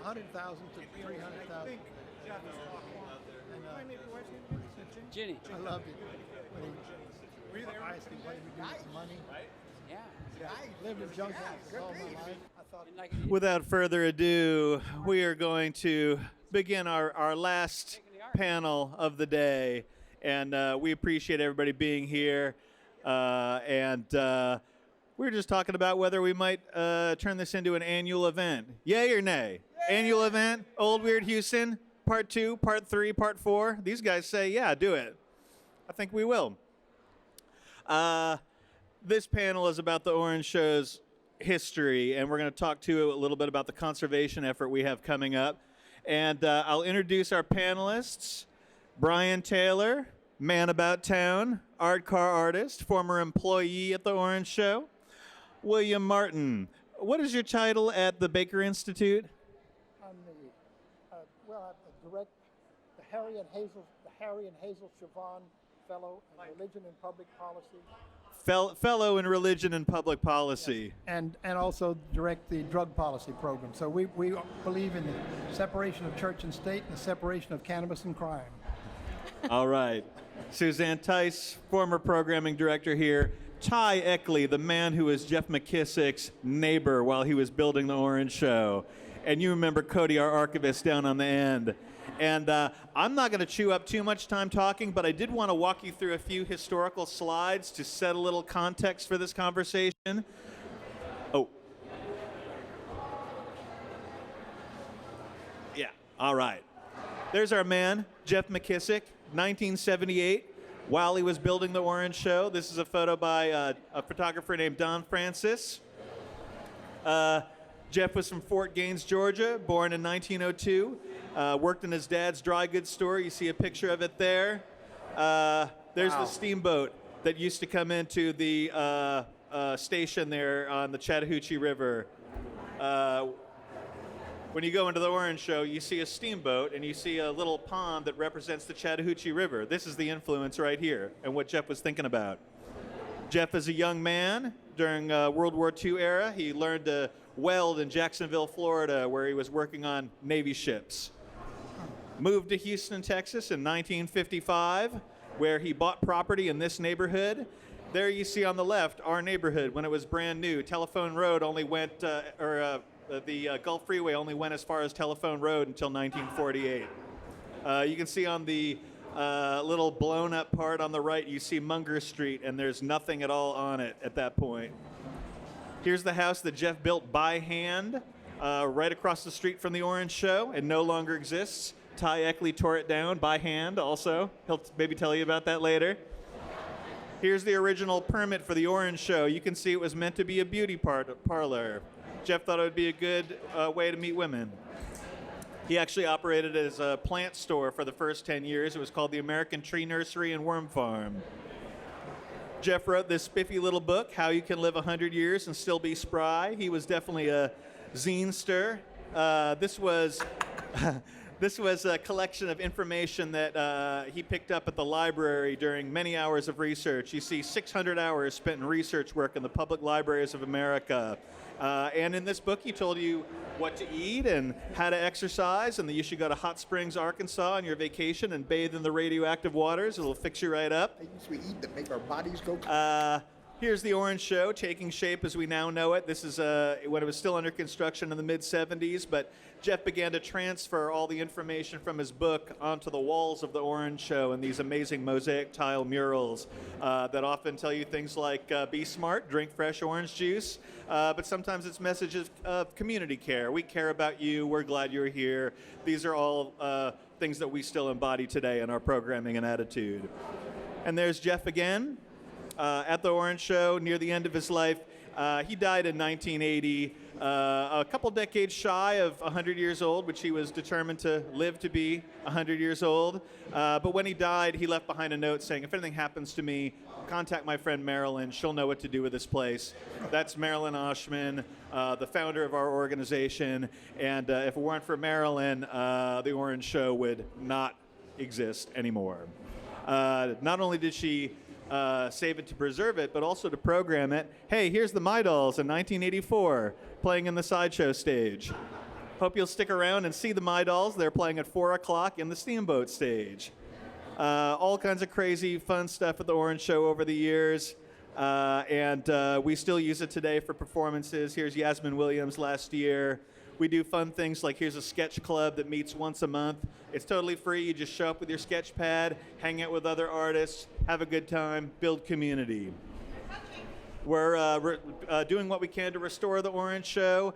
100,000 to 300,000. Ginny. I loved it. When he asked him what he would do with money. Yeah. Lived in junk houses all my life. I thought. Without further ado, we are going to begin our last panel of the day. And we appreciate everybody being here. And we were just talking about whether we might turn this into an annual event. Yay or nay? Yay! Annual event, Old Weird Houston, part 2, part 3, part 4. These guys say, yeah, do it. I think we will. This panel is about the Orange Show's history, and we're going to talk to you a little bit about the conservation effort we have coming up. And I'll introduce our panelists. Bryan Taylor, man about town, art car artist, former employee at the Orange Show. William Martin, what is your title at the Baker Institute? I'm I direct the Harry and Hazel Siobhan Fellow in Religion and Public Policy. Fellow in Religion and Public Policy. Yes. And also direct the drug policy program. So we believe in the separation of church and state and the separation of cannabis and crime. All right. Susanne Theis, former programming director here. Ty Eckley, the man who was Jeff McKissick's neighbor while he was building the Orange Show. And you remember Cody, our archivist, down on the end. And I'm not going to chew up too much time talking, but I did want to walk you through a few historical slides to set a little context for this conversation. Oh. Yeah, all right. There's our man, Jeff McKissick, 1978, while he was building the Orange Show. This is a photo by a photographer named Don Francis. Jeff was from Fort Gaines, Georgia, born in 1902. Worked in his dad's dry goods store. You see a picture of it there. There's the steamboat that used to come into the station there on the Chattahoochee River. When you go into the Orange Show, you see a steamboat and you see a little pond that represents the Chattahoochee River. This is the influence right here and what Jeff was thinking about. Jeff is a young man during World War II era. He learned to weld in Jacksonville, Florida, where he was working on Navy ships. Moved to Houston, Texas in 1955, where he bought property in this neighborhood. There you see on the left our neighborhood when it was brand new. Telephone Road only went, the Gulf Freeway only went as far as Telephone Road until 1948. You can see on the little blown up part on the right, you see Munger Street, and there's nothing at all on it at that point. Here's the house that Jeff built by hand right across the street from the Orange Show. It no longer exists. Ty Eckley tore it down by hand also. He'll maybe tell you about that later. Here's the original permit for the Orange Show. You can see it was meant to be a beauty parlor. Jeff thought it would be a good way to meet women. He actually operated as a plant store for the first 10 years. It was called the American Tree Nursery and Worm Farm. Jeff wrote this spiffy little book, How You Can Live 100 Years and Still Be Spry. He was definitely a zinester. This was a collection of information that he picked up at the library during many hours of research. You see 600 hours spent in research work in the public libraries of America. And in this book, he told you what to eat and how to exercise, and that you should go to Hot Springs, Arkansas on your vacation and bathe in the radioactive waters. It'll fix you right up. Things we eat that make our bodies go. Here's the Orange Show taking shape as we now know it. This is when it was still under construction in the mid-'70s, but Jeff began to transfer all the information from his book onto the walls of the Orange Show in these amazing mosaic tile murals that often tell you things like be smart, drink fresh orange juice, but sometimes it's messages of community care. We care about you. We're glad you're here. These are all things that we still embody today in our programming and attitude. And there's Jeff again. At the Orange Show near the end of his life. He died in 1980, a couple decades shy of 100 years old, which he was determined to live to be 100 years old. But when he died, he left behind a note saying, if anything happens to me, contact my friend Marilyn. She'll know what to do with this place. That's Marilyn Oshman, the founder of our organization. And if it weren't for Marilyn, the Orange Show would not exist anymore. Not only did she save it to preserve it, but also to program it. Hey, here's the My Dolls in 1984 playing in the sideshow stage. Hope you'll stick around and see the My Dolls. They're playing at 4 o'clock in the Steamboat stage. All kinds of crazy, fun stuff at the Orange Show over the years. And we still use it today for performances. Here's Yasmin Williams last year. We do fun things like here's a sketch club that meets once a month. It's totally free. You just show up with your sketch pad, hang out with other artists, have a good time, build community. We're doing what we can to restore the Orange Show.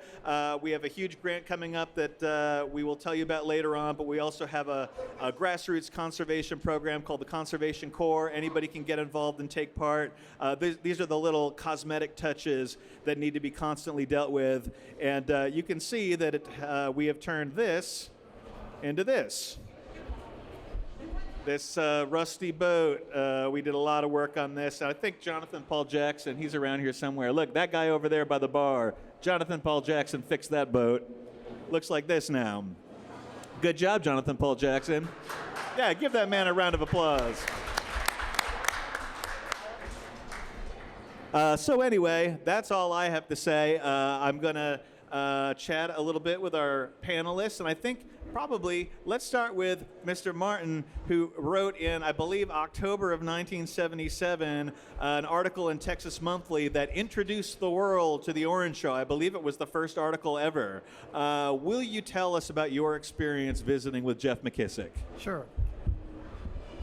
We have a huge grant coming up that we will tell you about later on, but we also have a grassroots conservation program called the Conservation Corps. Anybody can get involved and take part. These are the little cosmetic touches that need to be constantly dealt with. And you can see that we have turned this into this. This rusty boat, we did a lot of work on this. I think Jonathan Paul Jackson, he's around here somewhere. Look, that guy over there by the bar, Jonathan Paul Jackson fixed that boat. Looks like this now. Good job, Jonathan Paul Jackson. Yeah, give that man a round of applause. So anyway, that's all I have to say. I'm going to chat a little bit with our panelists, and I think probably let's start with Mr. Martin, who wrote in, I believe, October of 1977, an article in Texas Monthly that introduced the world to the Orange Show. I believe it was the first article ever. Will you tell us about your experience visiting with Jeff McKissick? Sure.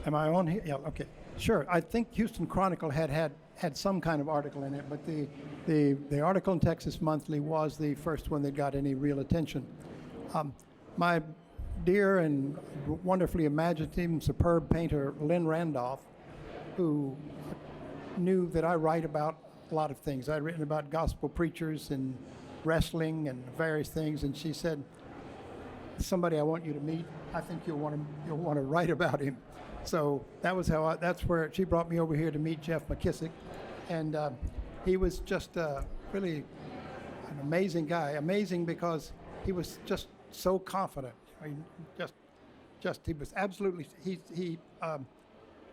Am I on here? Yeah, okay. Sure. I think Houston Chronicle had some kind of article in it, but the article in Texas Monthly was the first one that got any real attention. My dear and wonderfully imaginative and superb painter, Lynn Randolph, who knew that I write about a lot of things. I'd written about gospel preachers and wrestling and various things, and she said, "Somebody I want you to meet. I think you'll want to write about him." So that was that's where she brought me over here to meet Jeff McKissick, and he was just really an amazing guy. Amazing because he was just so confident. I mean, just he was absolutely he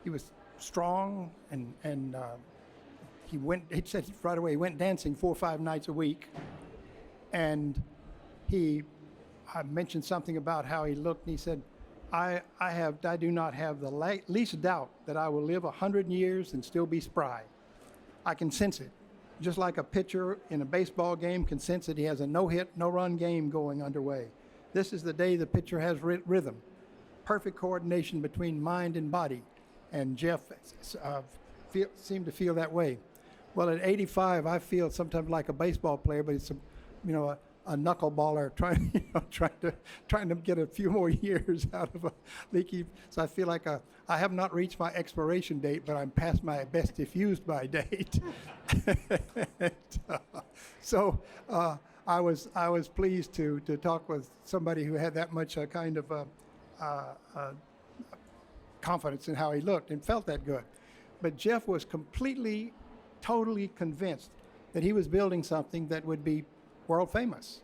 was strong and he said right away he went dancing 4 or 5 nights a week, and I mentioned something about how he looked, and he said, I do not have the least doubt that I will live 100 years and still be spry. I can sense it. Just like a pitcher in a baseball game can sense it. He has a no-hit, no-run game going underway. This is the day the pitcher has rhythm, perfect coordination between mind and body. And Jeff seemed to feel that way. Well, at 85, I feel sometimes like a baseball player, but it's a knuckleballer trying to get a few more years out of a leaky. So I feel like I have not reached my expiration date, but I'm past my best if used by date. So I was pleased to talk with somebody who had that much kind of confidence in how he looked and felt that good. But Jeff was completely, totally convinced that he was building something that would be world famous,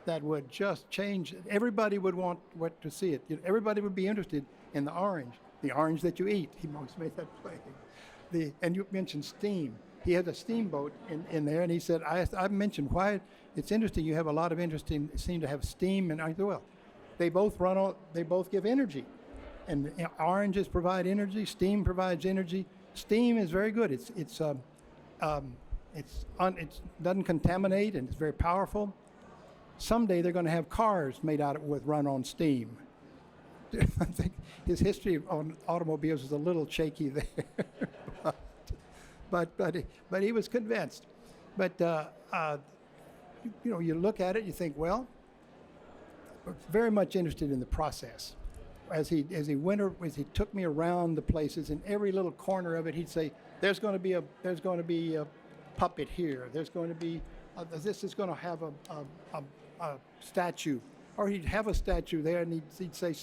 that would just change. Everybody would want to see it. Everybody would be interested in the orange that you eat. He always made that play. And you mentioned steam. He had a steamboat in there, and he said, I mentioned why it's interesting. You have a lot of interest in seem to have steam, and I said, well, they both give energy, and oranges provide energy. Steam provides energy. Steam is very good. It doesn't contaminate, and it's very powerful. Someday they're going to have cars made with run on steam. I think his history on automobiles is a little shaky there, but he was convinced. But you look at it, you think, well, very much interested in the process. As he took me around the places, in every little corner of it, he'd say, "There's going to be a puppet here. There's going to be this is going to have a statue," or he'd have a statue there, and he'd say,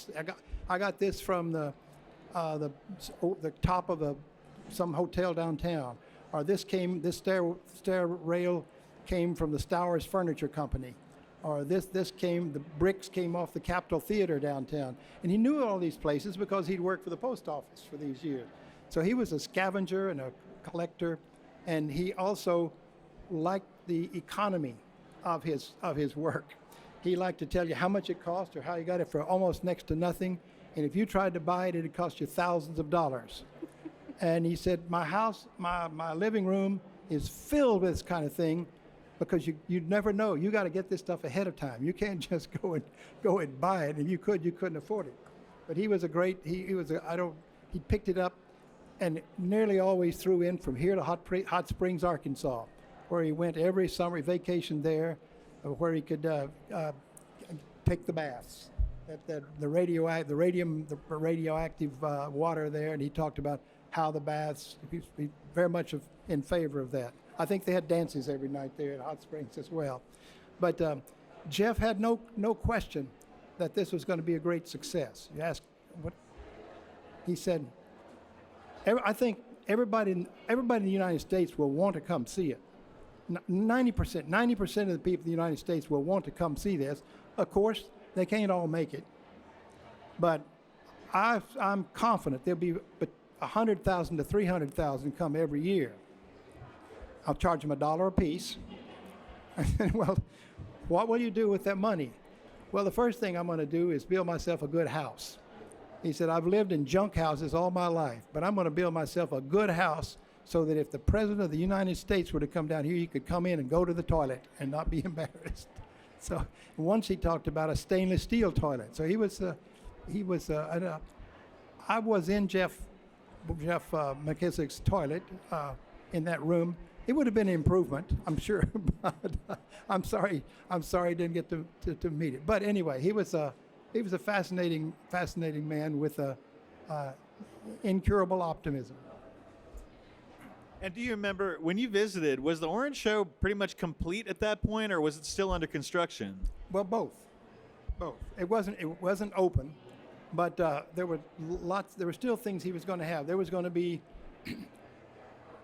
"I got this from the top of some hotel downtown," or this stair rail came from the Stowers Furniture Company, or the bricks came off the Capitol Theater downtown. And he knew all these places because he'd worked for the post office for these years. So he was a scavenger and a collector, and he also liked the economy of his work. he liked to tell you how much it cost or how you got it for almost next to nothing. And if you tried to buy it, it'd cost you thousands of dollars. And he said, my house, my living room is filled with this kind of thing because you'd never know. You got to get this stuff ahead of time. You can't just go and buy it. And you couldn't afford it. But he was a great, he picked it up and nearly always threw in from here to Hot Springs, Arkansas, where he went every summer, vacation there, where he could take the baths. The radioactive water there, and he talked about how the baths. He's very much in favor of that. I think they had dances every night there at Hot Springs as well. But Jeff had no question that this was going to be a great success. You ask what he said. I think everybody in the United States will want to come see it. 90% of the people in the United States will want to come see this. Of course, they can't all make it, but I'm confident there'll be 100,000 to 300,000 come every year. I'll charge them $1 a piece. I said, well, what will you do with that money? Well, the first thing I'm going to do is build myself a good house. He said, I've lived in junk houses all my life, but I'm going to build myself a good house so that if the President of the United States were to come down here, he could come in and go to the toilet and not be embarrassed. So once he talked about a stainless steel toilet. So I was in Jeff McKissick's toilet in that room. It would have been an improvement, I'm sure. But I'm sorry I didn't get to meet it. But anyway, he was a fascinating man with incurable optimism. And do you remember when you visited, was the Orange Show pretty much complete at that point, or was it still under construction? Well, both. It wasn't open, but there were still things he was going to have. There was going to be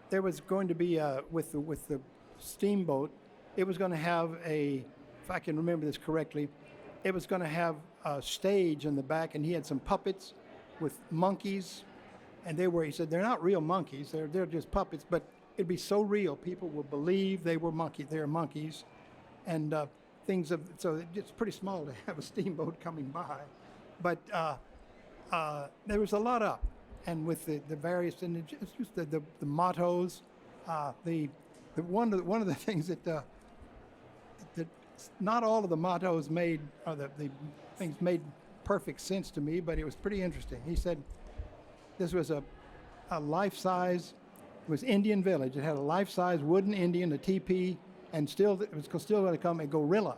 with the steamboat, it was going to have if I can remember this correctly, it was going to have a stage in the back, and he had some puppets with monkeys. And he said, they're not real monkeys, they're just puppets, but it'd be so real, people will believe they're monkeys. And so it's pretty small to have a steamboat coming by. But there was a lot up. And with the various, and it's just the mottos, one of the things that not all of the mottos made, or the things made perfect sense to me, but it was pretty interesting. He said, this was a life-size, it was Indian Village. It had a life-size wooden Indian, a teepee, and it was still going to come a gorilla.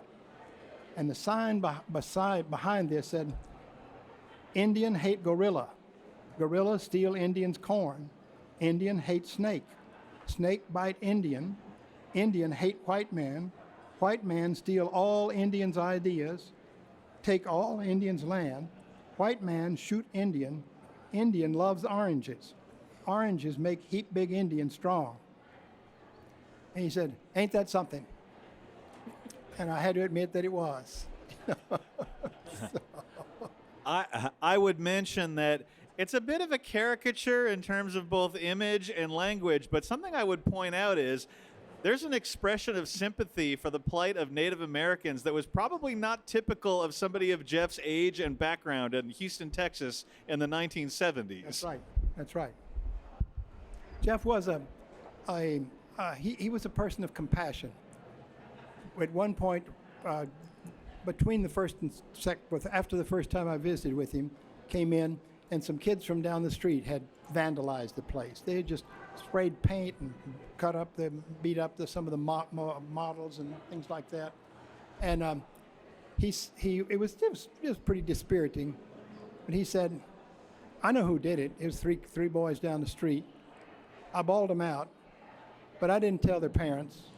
And the sign behind this said, Indian hate gorilla. Gorilla steal Indian's corn. Indian hate snake. Snake bite Indian. Indian hate white man. White man steal all Indians' ideas. Take all Indians' land. White man shoot Indian. Indian loves oranges. Oranges make heap big Indian strong. And he said, ain't that something? And I had to admit that it was. I would mention that it's a bit of a caricature in terms of both image and language, but something I would point out is there's an expression of sympathy for the plight of Native Americans that was probably not typical of somebody of Jeff's age and background in Houston, Texas in the 1970s. That's right. Jeff was he was a person of compassion. At one point, between the first and after the first time I visited with him, came in, and some kids from down the street had vandalized the place. They had just sprayed paint and beat up some of the models and things like that. And it was pretty dispiriting. But he said, I know who did it. It was three boys down the street. I bawled them out, but I didn't tell their parents.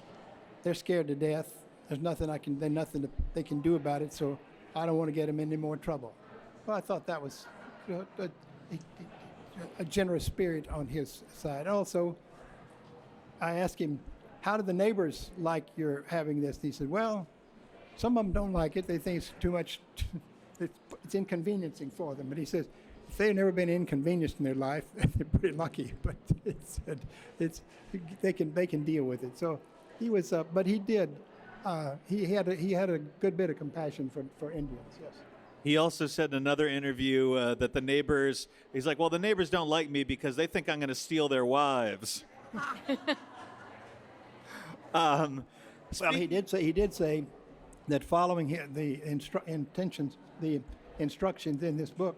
They're scared to death. There's nothing they can do about it, so I don't want to get them in any more trouble. Well, I thought that was a generous spirit on his side. Also, I asked him, how do the neighbors like your having this? He said, well, some of them don't like it. They think it's too much, it's inconveniencing for them. But he says, if they've never been inconvenienced in their life, they're pretty lucky. But they can deal with it. So he was, but he did. he had a good bit of compassion for Indians. Yes. He also said in another interview that the neighbors, he's like, well, the neighbors don't like me because they think I'm going to steal their wives. Well, he did say that following the instructions in this book,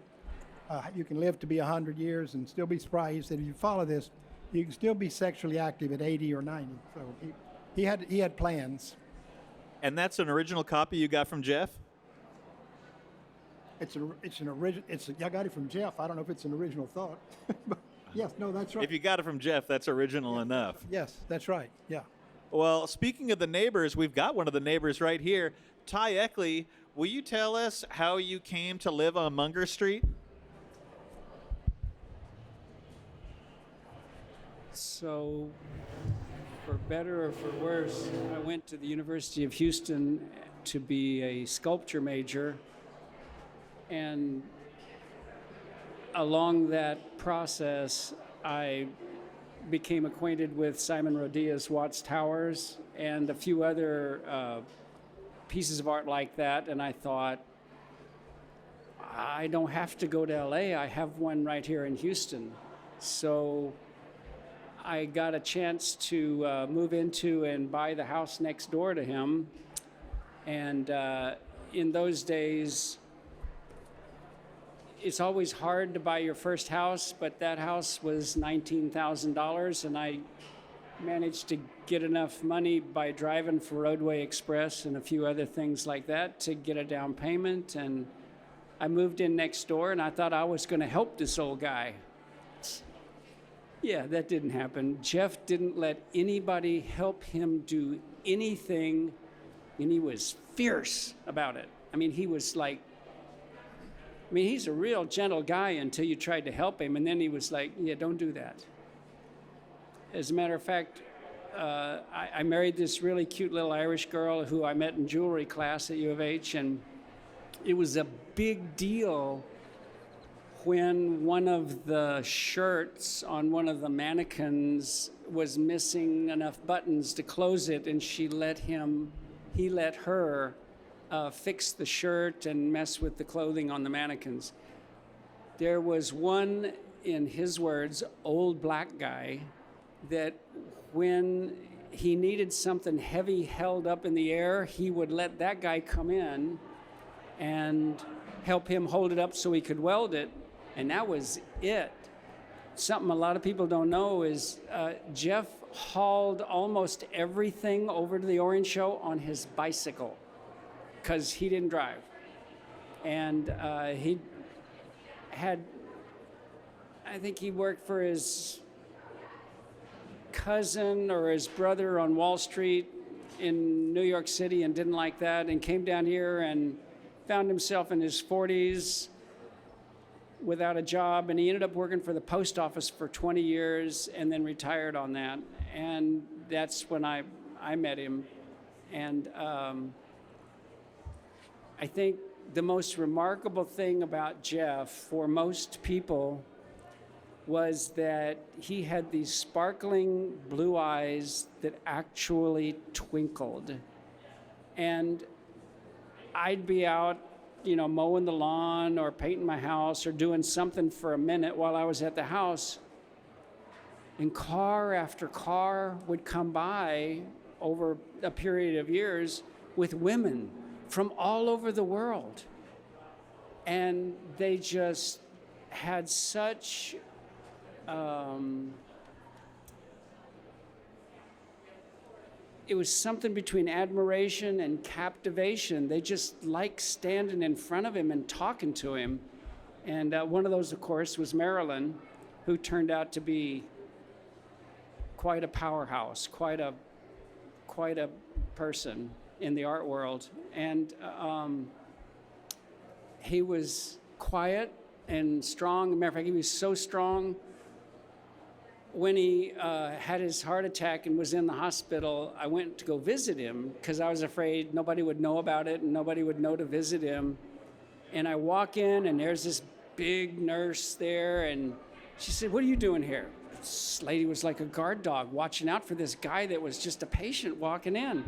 you can live to be 100 years and still be spry. He said if you follow this, you can still be sexually active at 80 or 90. So he had plans. And that's an original copy you got from Jeff? It's an original. I got it from Jeff. I don't know if it's an original thought. But yes, no, that's right. If you got it from Jeff, that's original enough. Yes, that's right. Yeah. Well, speaking of the neighbors, we've got one of the neighbors right here. Ty Eckley, will you tell us how you came to live on Munger Street? So, for better or for worse, I went to the University of Houston to be a sculpture major. And along that process, I became acquainted with Simon Rodia's Watts Towers and a few other pieces of art like that. And I thought, I don't have to go to LA. I have one right here in Houston. So I got a chance to move into and buy the house next door to him. And in those days, it's always hard to buy your first house, but that house was $19,000, and I managed to get enough money by driving for Roadway Express and a few other things like that to get a down payment. And I moved in next door, and I thought I was going to help this old guy. Yeah, that didn't happen. Jeff didn't let anybody help him do anything, and he was fierce about it. I mean, he was like, he's a real gentle guy until you tried to help him, and then he was like, yeah, don't do that. As a matter of fact, I married this really cute little Irish girl who I met in jewelry class at U of H, and it was a big deal when one of the shirts on one of the mannequins was missing enough buttons to close it, and he let her fix the shirt and mess with the clothing on the mannequins. There was one, in his words, old black guy, that when he needed something heavy held up in the air, he would let that guy come in and help him hold it up so he could weld it, and that was it. Something a lot of people don't know is Jeff hauled almost everything over to the Orange Show on his bicycle, because he didn't drive. And he had, I think he worked for his cousin or his brother on Wall Street in New York City and didn't like that, and came down here and found himself in his 40s without a job, and he ended up working for the post office for 20 years and then retired on that. And that's when I met him. And I think the most remarkable thing about Jeff for most people was that he had these sparkling blue eyes that actually twinkled. And I'd be out, mowing the lawn or painting my house or doing something for a minute while I was at the house, and car after car would come by over a period of years with women from all over the world. And they just had such it was something between admiration and captivation. They just liked standing in front of him and talking to him. And one of those, of course, was Marilyn, who turned out to be quite a powerhouse, quite a person in the art world. And he was quiet and strong. As a matter of fact, he was so strong, when he had his heart attack and was in the hospital, I went to go visit him because I was afraid nobody would know about it and nobody would know to visit him. And I walk in, and there's this big nurse there, and she said, "What are you doing here?" This lady was like a guard dog watching out for this guy that was just a patient walking in.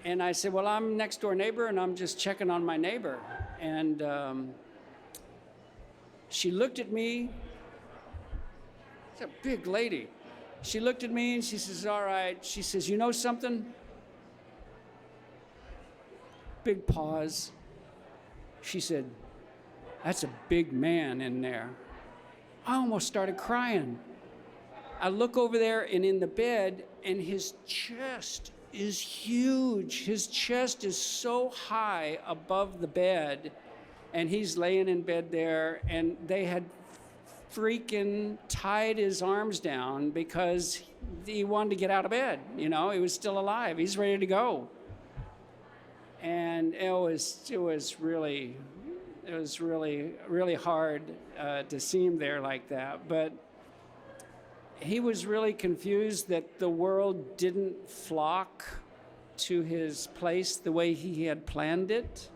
And I said, well, I'm next door neighbor, and I'm just checking on my neighbor. And she looked at me. She's a big lady. She looked at me, and she says, all right. She says, you know something? Big pause. She said, that's a big man in there. I almost started crying. I look over there, and in the bed, and his chest is huge. His chest is so high above the bed, and he's laying in bed there, and they had freaking tied his arms down because he wanted to get out of bed. You know, he was still alive. He's ready to go. And it was really hard to see him there like that. But he was really confused that the world didn't flock to his place the way he had planned it.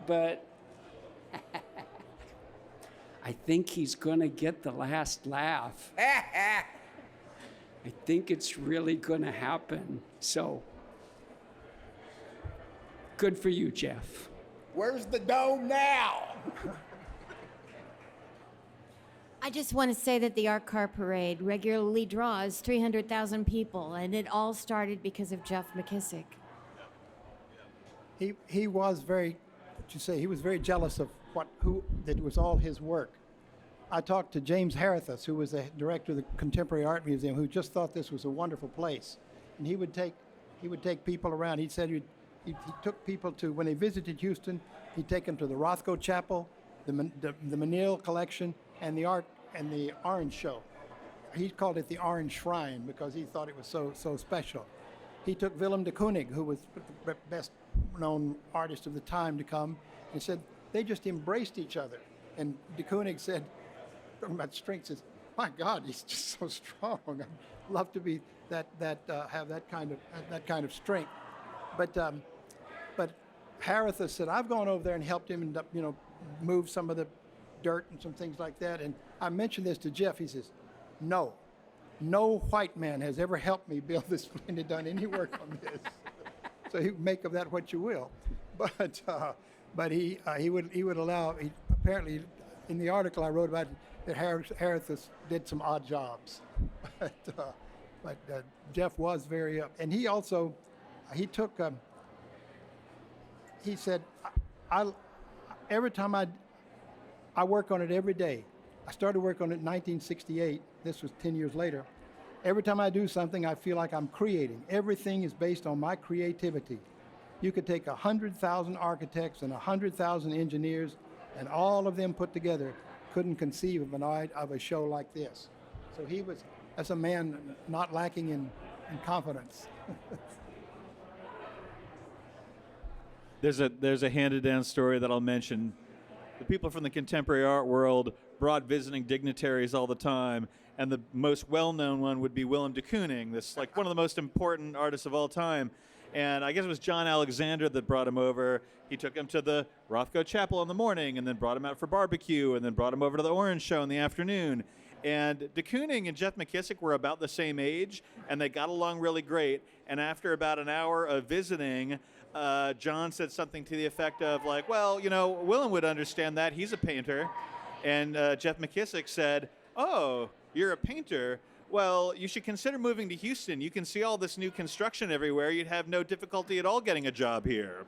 But I think he's gonna get the last laugh. I think it's really gonna happen. So, good for you, Jeff. Where's the dome now? I just want to say that the Art Car Parade regularly draws 300,000 people, and it all started because of Jeff McKissick. He was very, he was very jealous of that it was all his work. I talked to James Harithus, who was the director of the Contemporary Art Museum, who just thought this was a wonderful place, and he would take people around. He said he took people to, when they visited Houston, he'd take them to the Rothko Chapel, the Menil Collection, and the Orange Show. He called it the Orange Shrine because he thought it was so special. He took Willem de Kooning, who was the best known artist of the time, to come, and said they just embraced each other. And de Kooning said, talking about strength, says, "My God, he's just so strong. I'd love to be have that kind of strength." But Harithus said, "I've gone over there and helped him, and move some of the dirt and some things like that." And I mentioned this to Jeff. He says, no white man has ever helped me build this plane and done any work on this. So you make of that what you will. But he would allow, apparently in the article I wrote about it, that Harithus did some odd jobs. But Jeff was very, and he also, he said, every time I work on it every day. I started work on it in 1968. This was 10 years later. Every time I do something, I feel like I'm creating. Everything is based on my creativity. You could take 100,000 architects and 100,000 engineers, and all of them put together couldn't conceive of a show like this. So he was, as a man, not lacking in confidence. There's a handed down story that I'll mention. The people from the contemporary art world brought visiting dignitaries all the time, and the most well-known one would be Willem de Kooning, this like one of the most important artists of all time. And I guess it was John Alexander that brought him over. He took him to the Rothko Chapel in the morning, and then brought him out for barbecue, and then brought him over to the Orange Show in the afternoon. And de Kooning and Jeff McKissick were about the same age, and they got along really great. And after about an hour of visiting, John said something to the effect of like, well, Willem would understand that. He's a painter. And Jeff McKissick said, oh, you're a painter? Well, you should consider moving to Houston. You can see all this new construction everywhere. You'd have no difficulty at all getting a job here.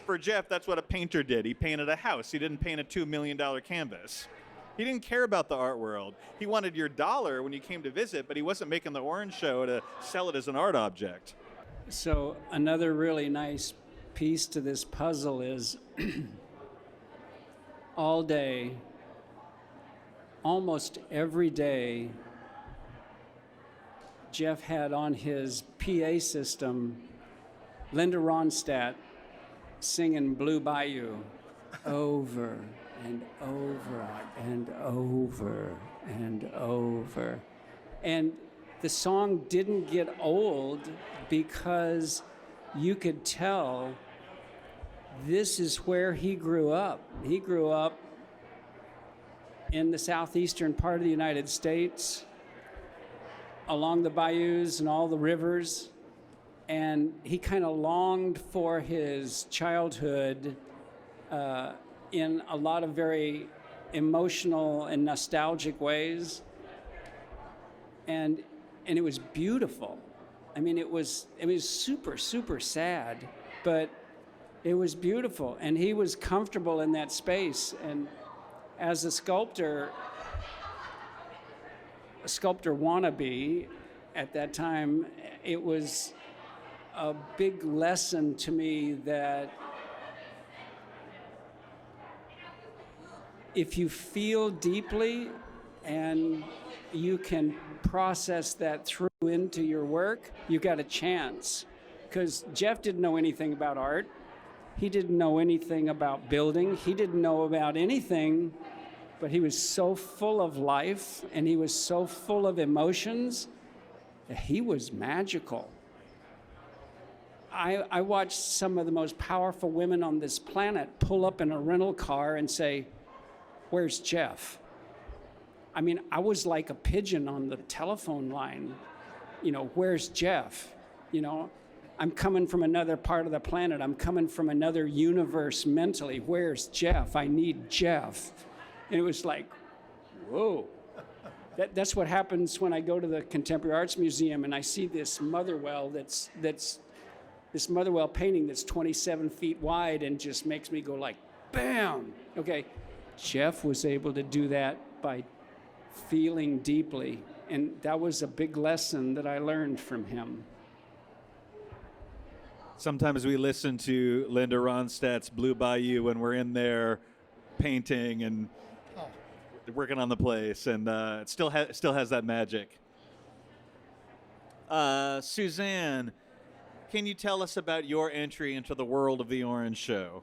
For Jeff, that's what a painter did. He painted a house. He didn't paint a $2 million canvas. He didn't care about the art world. He wanted your dollar when you came to visit, but he wasn't making the Orange Show to sell it as an art object. So another really nice piece to this puzzle is all day, almost every day, Jeff had on his PA system Linda Ronstadt singing Blue Bayou over and over and over and over. And the song didn't get old because you could tell this is where he grew up. He grew up in the southeastern part of the United States, along the bayous and all the rivers. and he kind of longed for his childhood in a lot of very emotional and nostalgic ways, and it was beautiful. I mean, it was super, super sad, but it was beautiful, and he was comfortable in that space. And as a sculptor wannabe at that time, it was a big lesson to me that if you feel deeply and you can process that through into your work, you got a chance. Because Jeff didn't know anything about art. He didn't know anything about building. He didn't know about anything, but he was so full of life and he was so full of emotions that he was magical. I watched some of the most powerful women on this planet pull up in a rental car and say, "Where's Jeff?" I mean, I was like a pigeon on the telephone line. You know, where's Jeff? You know, I'm coming from another part of the planet. I'm coming from another universe mentally. Where's Jeff? I need Jeff. And it was like, whoa. That's what happens when I go to the Contemporary Arts Museum and I see this Motherwell that's this Motherwell painting that's 27 feet wide and just makes me go like, bam. Okay, Jeff was able to do that by feeling deeply. And that was a big lesson that I learned from him. Sometimes we listen to Linda Ronstadt's Blue Bayou when we're in there painting and working on the place, and it still has that magic. Susanne, can you tell us about your entry into the world of the Orange Show?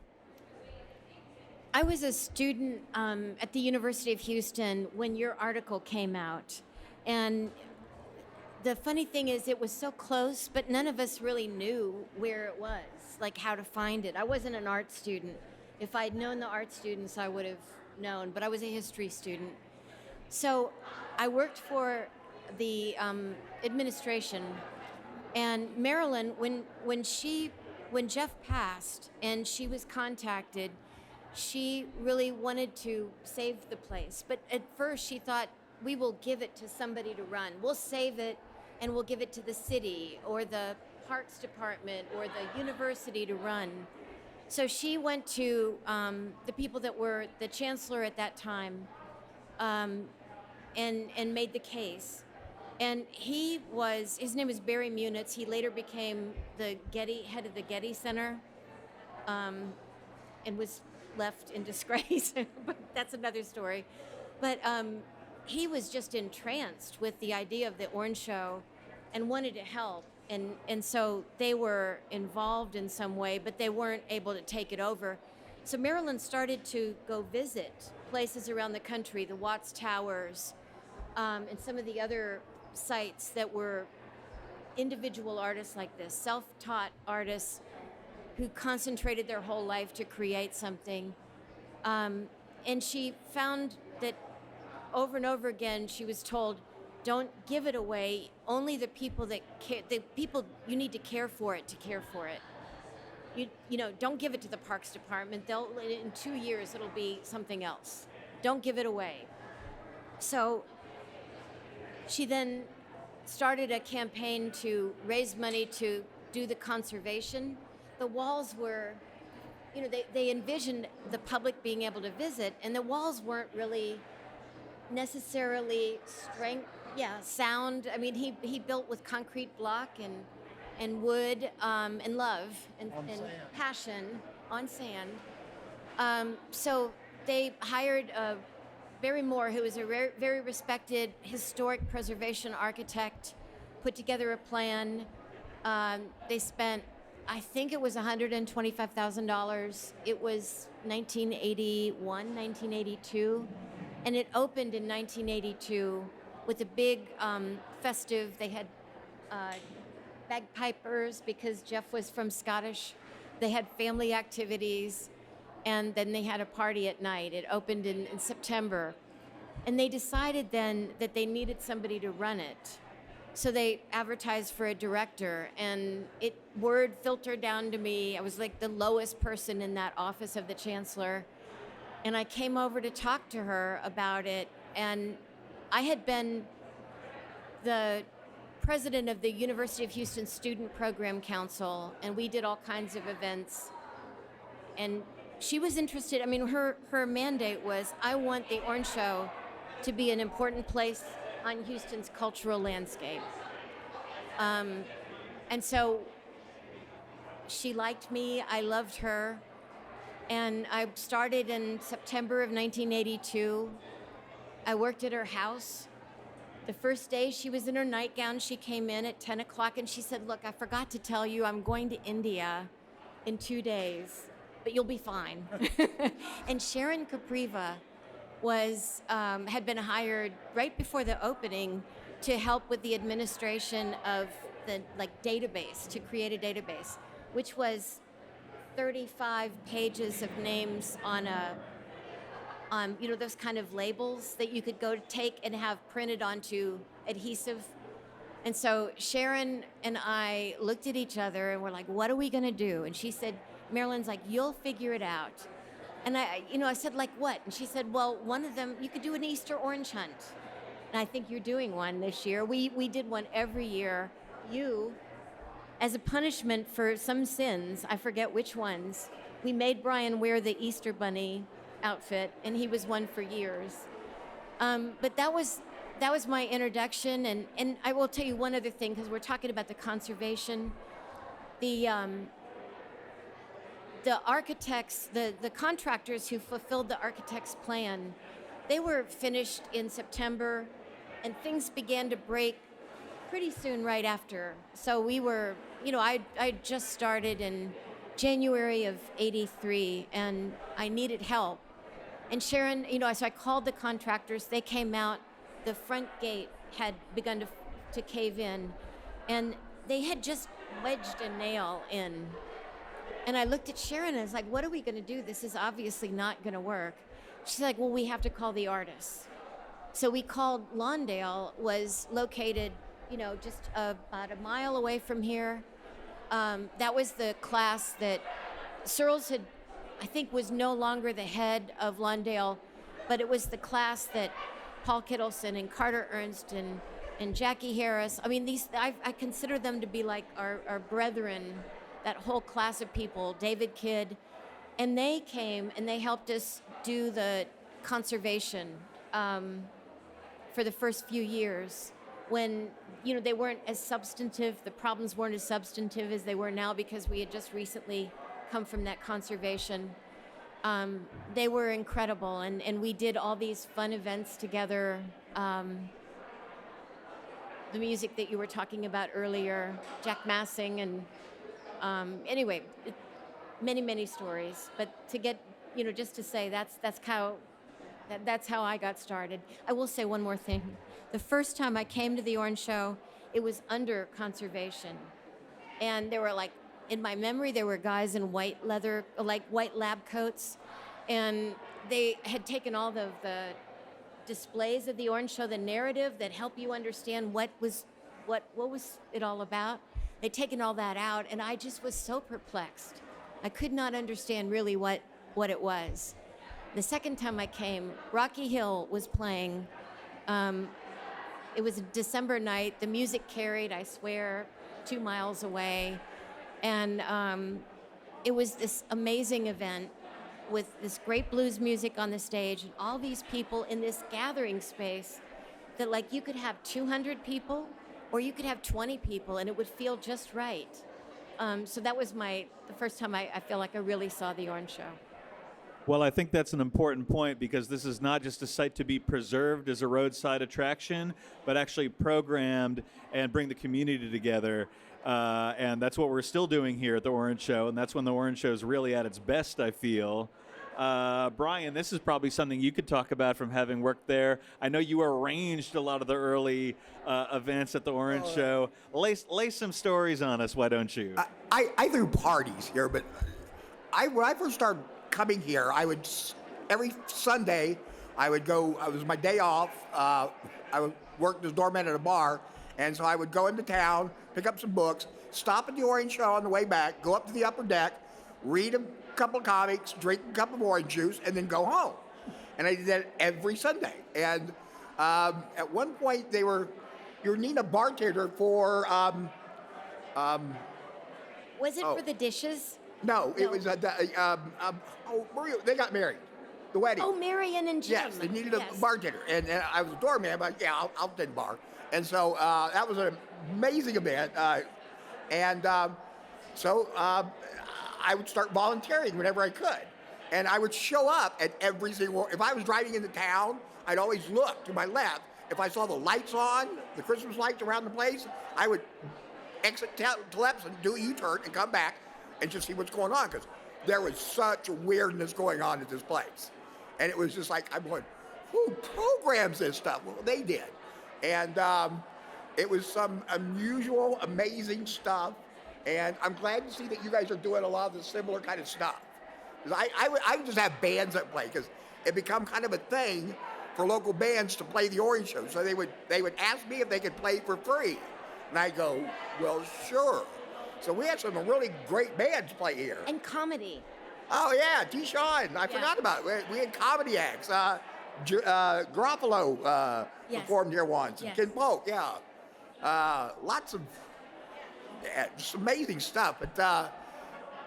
I was a student at the University of Houston when your article came out. And the funny thing is it was so close, but none of us really knew where it was, like how to find it. I wasn't an art student. If I'd known the art students, I would have known, but I was a history student. So I worked for the administration. And Marilyn, when Jeff passed and she was contacted, she really wanted to save the place. But at first she thought, we will give it to somebody to run. We'll save it and we'll give it to the city or the parks department or the university to run. So she went to the people that were the chancellor at that time and made the case. And his name was Barry Munitz. He later became the head of the Getty Center and was left in disgrace, but that's another story. But he was just entranced with the idea of the Orange Show and wanted to help. And so they were involved in some way, but they weren't able to take it over. So Marilyn started to go visit places around the country, the Watts Towers, and some of the other sites that were individual artists like this, self-taught artists who concentrated their whole life to create something. And she found that over and over again, she was told, don't give it away. Only the people that care, the people you need to care for it, You know, don't give it to the Parks Department. In 2 years, it'll be something else. Don't give it away. So she then started a campaign to raise money to do the conservation. The walls were, you know, they envisioned the public being able to visit, and the walls weren't really necessarily sound. I mean, he built with concrete block and wood and love and passion on sand. So they hired Barry Moore, who was a very respected historic preservation architect, put together a plan. They spent, I think it was $125,000. It was 1981, 1982. And it opened in 1982 with a big festive. They had bagpipers because Jeff was from Scottish. They had family activities, and then they had a party at night. It opened in September. And they decided then that they needed somebody to run it. so they advertised for a director, and word filtered down to me. I was like the lowest person in that office of the chancellor, and I came over to talk to her about it. And I had been the president of the University of Houston Student Program Council, and we did all kinds of events. And she was interested. I mean, her mandate was, I want the Orange Show to be an important place on Houston's cultural landscape. And so she liked me, I loved her, and I started in September of 1982. I worked at her house. The first day she was in her nightgown, she came in at 10 o'clock and she said, look, I forgot to tell you, I'm going to India in 2 days, but you'll be fine. And Sharon Capriva had been hired right before the opening to help with the administration of the database, to create a database, which was 35 pages of names on those kind of labels that you could go take and have printed onto adhesive. And so Sharon and I looked at each other and we're like, what are we going to do? And she said, Marilyn's like, you'll figure it out. And I said, like what? And she said, well, one of them, you could do an Easter orange hunt. And I think you're doing one this year. We did one every year. You, as a punishment for some sins, I forget which ones, we made Bryan wear the Easter bunny outfit, and he was one for years. But that was my introduction. And I will tell you one other thing, because we're talking about the conservation. The architects, the contractors who fulfilled the architect's plan, they were finished in September, and things began to break pretty soon right after. So we were, I just started in January of '83, and I needed help. And Sharon, so I called the contractors. They came out. The front gate had begun to cave in, and they had just wedged a nail in. And I looked at Sharon and I was like, what are we going to do? This is obviously not going to work. She's like, well, we have to call the artists. So we called Lawndale, was located, just about a mile away from here. That was the class that Searles had, I think, was no longer the head of Lawndale, but it was the class that Paul Kittleson and Carter Ernst and Jackie Harris, I mean, I consider them to be like our brethren, that whole class of people, David Kidd. And they came and they helped us do the conservation for the first few years when, they weren't as substantive, the problems weren't as substantive as they were now because we had just recently come from that conservation. They were incredible, and we did all these fun events together. The music that you were talking about earlier, Jack Massing, and anyway, many, many stories. But to get, just to say that's how I got started. I will say one more thing. The first time I came to the Orange Show, it was under conservation, and there were in my memory, there were guys in white leather, white lab coats, and they had taken all of the displays of the Orange Show, the narrative that helped you understand what was it all about. They'd taken all that out, and I just was so perplexed. I could not understand really what it was. The second time I came, Rocky Hill was playing. It was a December night. The music carried, I swear, 2 miles away. And it was this amazing event with this great blues music on the stage and all these people in this gathering space that you could have 200 people or you could have 20 people and it would feel just right. So that was the first time I feel like I really saw the Orange Show. Well, I think that's an important point because this is not just a site to be preserved as a roadside attraction, but actually programmed and bring the community together. And that's what we're still doing here at the Orange Show, and that's when the Orange Show is really at its best, I feel. Bryan, this is probably something you could talk about from having worked there. I know you arranged a lot of the early events at the Orange Show. Lay some stories on us, why don't you? I threw parties here, but when I first started coming here, every Sunday, I would go, it was my day off, I would work as doorman at a bar, And so I would go into town, pick up some books, stop at the Orange Show on the way back, go up to the upper deck, read a couple of comics, drink a cup of orange juice, and then go home. And I did that every Sunday. And at one point, you were needing a bartender for... Was it for the dishes? No, it was they got married, the wedding. Oh, Marion and Jim. Yes, they needed a bartender, and I was a doorman, but yeah, I'll tend bar. And so that was an amazing event, so I would start volunteering whenever I could, and I would show up at every single. If I was driving into town, I'd always look to my left. If I saw the lights on, the Christmas lights around the place, I would exit Tlepson, do a U-turn, and come back and just see what's going on, because there was such weirdness going on at this place. And it was just like, I'm going, who programs this stuff? Well, they did. And it was some unusual, amazing stuff. And I'm glad to see that you guys are doing a lot of the similar kind of stuff. Because I would just have bands that play, because it become kind of a thing for local bands to play the Orange Show. So they would ask me if they could play for free. And I go, well, sure. So we had some really great bands play here. And comedy. Oh, yeah, T-Sean. I forgot about it. We had comedy acts. Garofalo performed here once. Yes. Ken Polk, yeah. Lots of just amazing stuff. But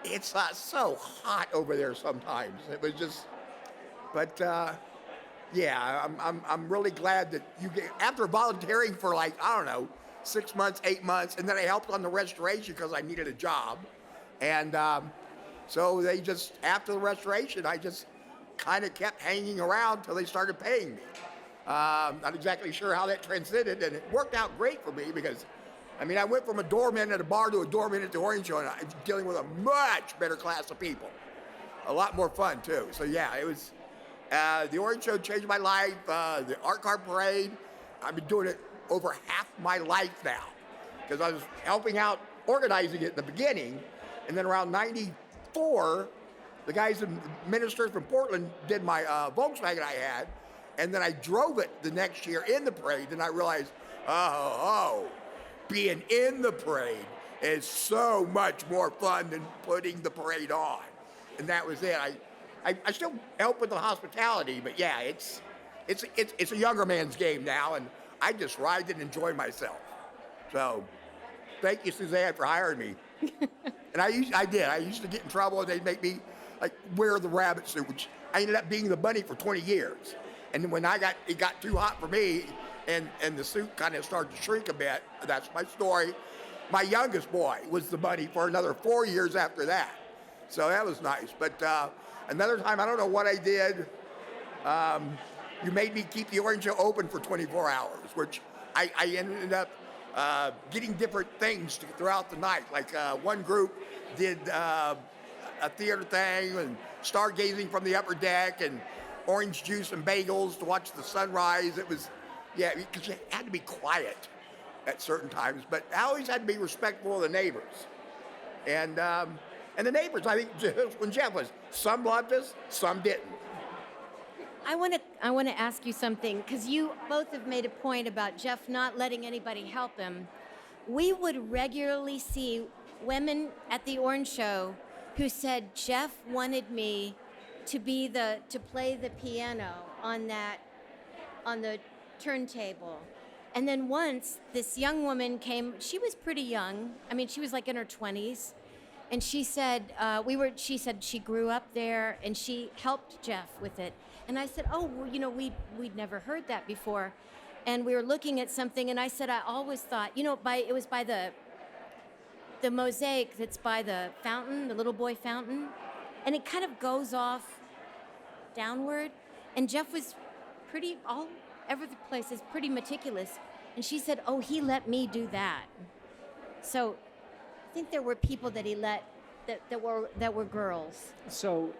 it's so hot over there sometimes. It was just, but yeah, I'm really glad that you get, after volunteering for like, I don't know, 6 months, 8 months, and then I helped on the restoration because I needed a job. And so they just, after the restoration, I just kind of kept hanging around till they started paying me. Not exactly sure how that transcended, and it worked out great for me because, I mean, I went from a doorman at a bar to a doorman at the Orange Show, and I was dealing with a much better class of people. A lot more fun, too. So, yeah, it was, the Orange Show changed my life. The Art Car Parade, I've been doing it over half my life now, because I was helping out organizing it in the beginning, and then around 94, the guys and ministers from Portland did my Volkswagen I had, and then I drove it the next year in the parade, and I realized, being in the parade is so much more fun than putting the parade on, and that was it. I still help with the hospitality, but yeah, it's a younger man's game now, and I just ride and enjoy myself. So, thank you, Susanne, for hiring me. And I used to get in trouble, and they'd make me like wear the rabbit suit, which I ended up being the bunny for 20 years. And then when it got too hot for me, and the suit kind of started to shrink a bit. That's my story. My youngest boy was the bunny for another 4 years after that. So that was nice. But another time, I don't know what I did. You made me keep the Orange Show open for 24 hours, which I ended up getting different things throughout the night. Like one group did a theater thing and stargazing from the upper deck and orange juice and bagels to watch the sunrise. It was, yeah, because you had to be quiet at certain times, but I always had to be respectful of the neighbors. And the neighbors, I think, when Jeff was, some loved us, some didn't. I want to ask you something, because you both have made a point about Jeff not letting anybody help him. We would regularly see women at the Orange Show who said Jeff wanted me to play the piano on the turntable. And then once this young woman came, she was pretty young. I mean, she was like in her 20s. And she said, she said she grew up there and she helped Jeff with it. And I said, oh, well, we'd never heard that before. And we were looking at something, and I said, I always thought, it was by the mosaic that's by the fountain, the little boy fountain. And it kind of goes off downward. And Jeff was all over the place, is pretty meticulous. And she said, oh, he let me do that. So I think there were people that he let that were girls. So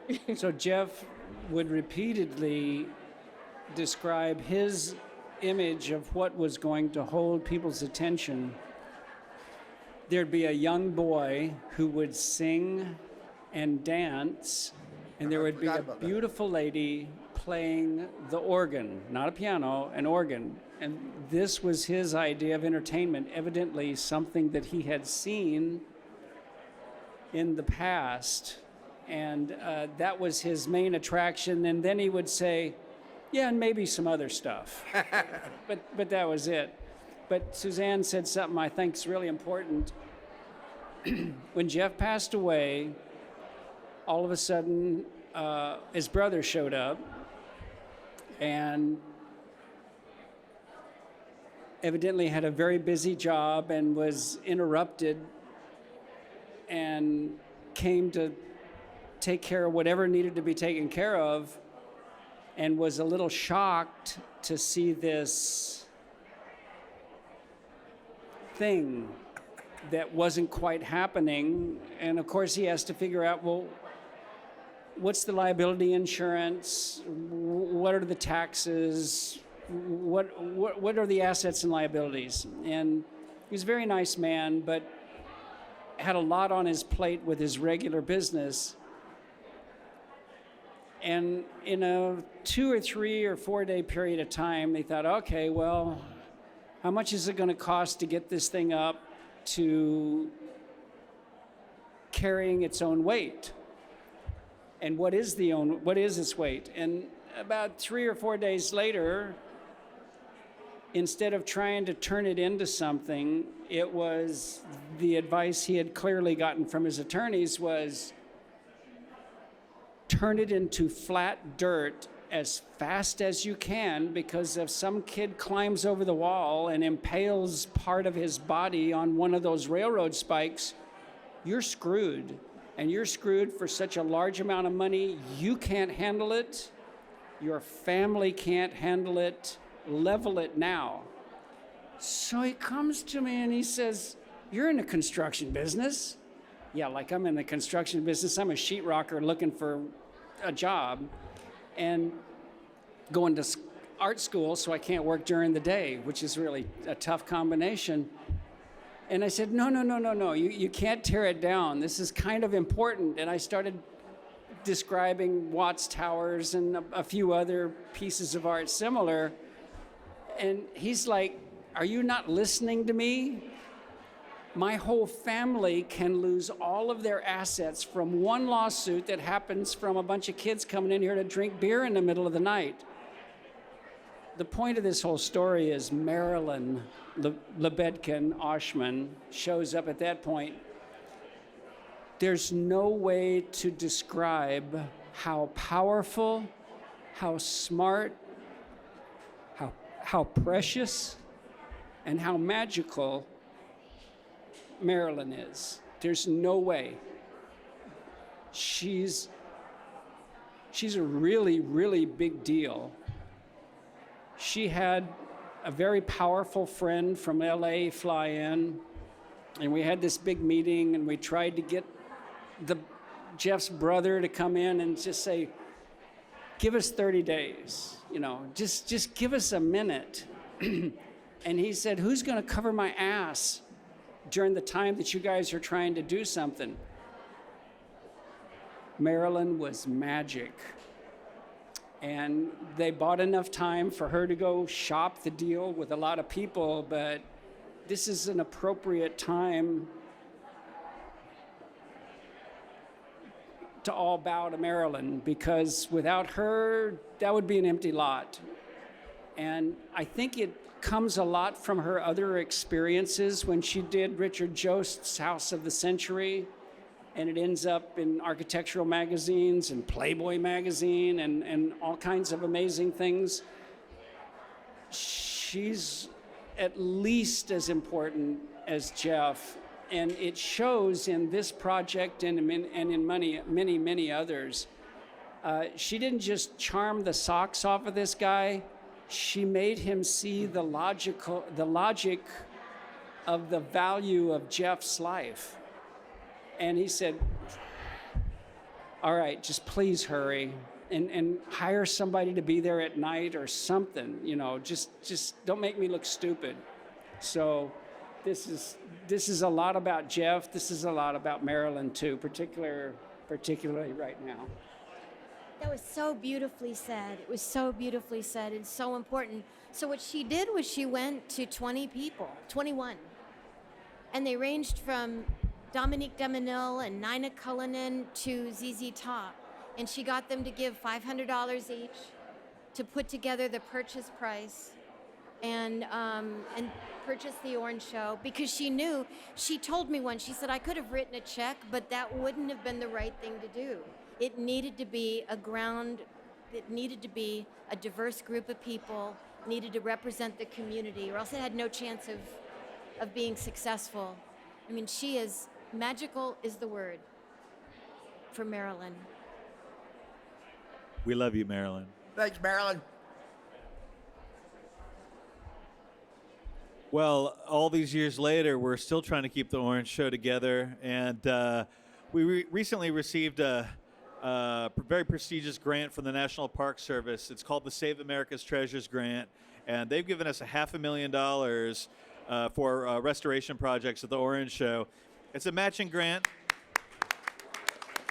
Jeff would repeatedly describe his image of what was going to hold people's attention. There'd be a young boy who would sing and dance, and there would be a beautiful lady playing the organ, not a piano, an organ. And this was his idea of entertainment, evidently something that he had seen in the past. And that was his main attraction. And then he would say, yeah, and maybe some other stuff. but that was it. But Susanne said something I think is really important. When Jeff passed away, all of a sudden, his brother showed up and evidently had a very busy job and was interrupted and came to take care of whatever needed to be taken care of, and was a little shocked to see this thing that wasn't quite happening. And of course he has to figure out, well, what's the liability insurance? What are the taxes? What are the assets and liabilities? And he was a very nice man, but had a lot on his plate with his regular business. And in a 2 or 3 or 4 day period of time, they thought, okay, well, how much is it going to cost to get this thing up to carrying its own weight? And what is its weight? And about 3 or 4 days later, instead of trying to turn it into something, it was the advice he had clearly gotten from his attorneys was turn it into flat dirt as fast as you can, because if some kid climbs over the wall and impales part of his body on one of those railroad spikes, you're screwed. And you're screwed for such a large amount of money, you can't handle it, your family can't handle it, level it now. So he comes to me and he says, you're in the construction business? Yeah, like I'm in the construction business. I'm a sheetrocker looking for a job and going to art school, so I can't work during the day, which is really a tough combination. And I said, no, you can't tear it down. This is kind of important. And I started describing Watts Towers and a few other pieces of art similar. And he's like, are you not listening to me? My whole family can lose all of their assets from one lawsuit that happens from a bunch of kids coming in here to drink beer in the middle of the night. The point of this whole story is Marilyn Lebedkin Oshman shows up at that point. There's no way to describe how powerful, how smart, how precious, and how magical Marilyn is. There's no way. She's a really, really big deal. She had a very powerful friend from LA fly in, and we had this big meeting, and we tried to get Jeff's brother to come in and just say, give us 30 days, just give us a minute. And he said, who's going to cover my ass during the time that you guys are trying to do something? Marilyn was magic. And they bought enough time for her to go shop the deal with a lot of people, but this is an appropriate time to all bow to Marilyn, because without her, that would be an empty lot. And I think it comes a lot from her other experiences when she did Richard Jost's House of the Century, and it ends up in architectural magazines and Playboy magazine and all kinds of amazing things. She's at least as important as Jeff, and it shows in this project and in many others. She didn't just charm the socks off of this guy, she made him see the logic of the value of Jeff's life. And he said, all right, just please hurry and hire somebody to be there at night or something, just don't make me look stupid. So this is a lot about Jeff. This is a lot about Marilyn too, particularly right now. That was so beautifully said. It was so beautifully said and so important. So what she did was she went to 20 people, 21. And they ranged from Dominique Deminil and Nina Cullinan to ZZ Top. And she got them to give $500 each to put together the purchase price and purchase the Orange Show, because she told me once, she said, I could have written a check, but that wouldn't have been the right thing to do. It needed to be it needed to be a diverse group of people, needed to represent the community, or else it had no chance of being successful. I mean, magical is the word for Marilyn. We love you, Marilyn. Thanks, Marilyn. Well, all these years later, we're still trying to keep the Orange Show together, and we recently received a very prestigious grant from the National Park Service. It's called the Save America's Treasures Grant, and they've given us $500,000 for restoration projects at the Orange Show. It's a matching grant.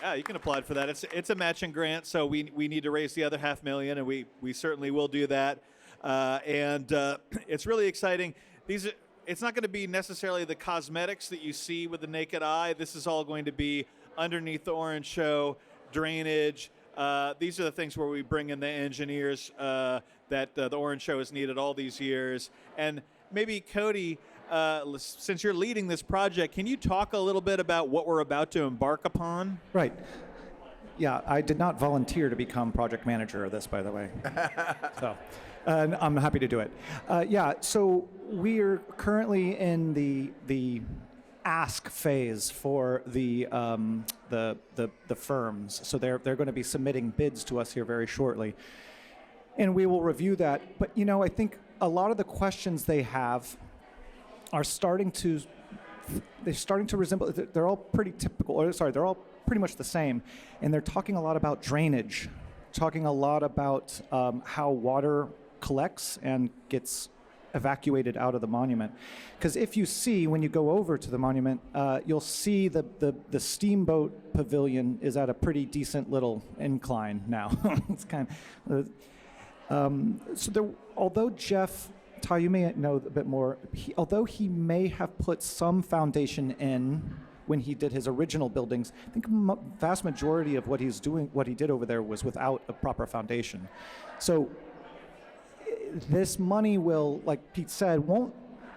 Yeah, you can applaud for that. It's a matching grant, so we need to raise the other $500,000, and we certainly will do that. And it's really exciting. It's not going to be necessarily the cosmetics that you see with the naked eye. This is all going to be underneath the Orange Show, drainage. These are the things where we bring in the engineers that the Orange Show has needed all these years. And maybe, Cody, since you're leading this project, can you talk a little bit about what we're about to embark upon? Right. Yeah, I did not volunteer to become project manager of this, by the way. So, I'm happy to do it. So we're currently in the ask phase for the firms. So they're going to be submitting bids to us here very shortly, and we will review that. But I think a lot of the questions they have are starting to resemble. They're all pretty typical. They're all pretty much the same, and they're talking a lot about drainage, talking a lot about how water collects and gets evacuated out of the monument. Because if you see, when you go over to the monument, you'll see the steamboat pavilion is at a pretty decent little incline now. It's kind of although Jeff, Ty, you may know a bit more. Although he may have put some foundation in when he did his original buildings, I think vast majority of what he did over there was without a proper foundation. So this money will, like Pete said,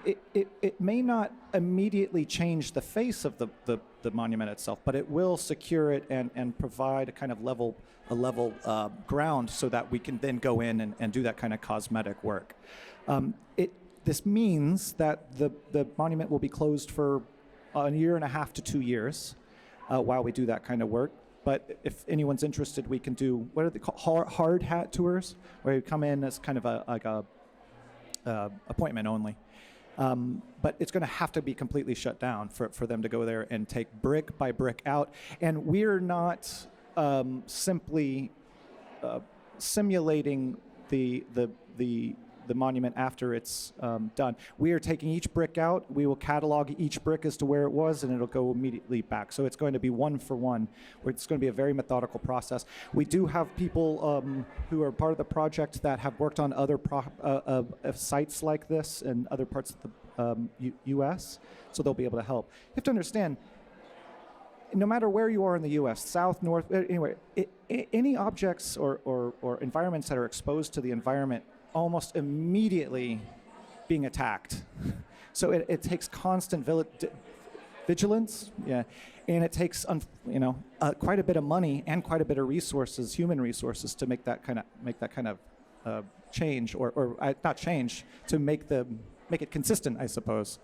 it may not immediately change the face of the monument itself, but it will secure it and provide a kind of level ground so that we can then go in and do that kind of cosmetic work. This means that the monument will be closed for a year and a half to 2 years while we do that kind of work. But if anyone's interested, we can do, what are they called, hard hat tours, where you come in as kind of a appointment only. But it's going to have to be completely shut down for them to go there and take brick by brick out. And we're not simply simulating the monument after it's done. We are taking each brick out. We will catalog each brick as to where it was, and it'll go immediately back. So it's going to be one for one. It's going to be a very methodical process. We do have people who are part of the project that have worked on other sites like this in other parts of the U.S., so they'll be able to help. You have to understand, no matter where you are in the U.S., south, north, anywhere, any objects or environments that are exposed to the environment almost immediately being attacked. So it takes constant vigilance, and it takes quite a bit of money and quite a bit of resources, human resources, to make that kind of change, or not change, to make it consistent, I suppose.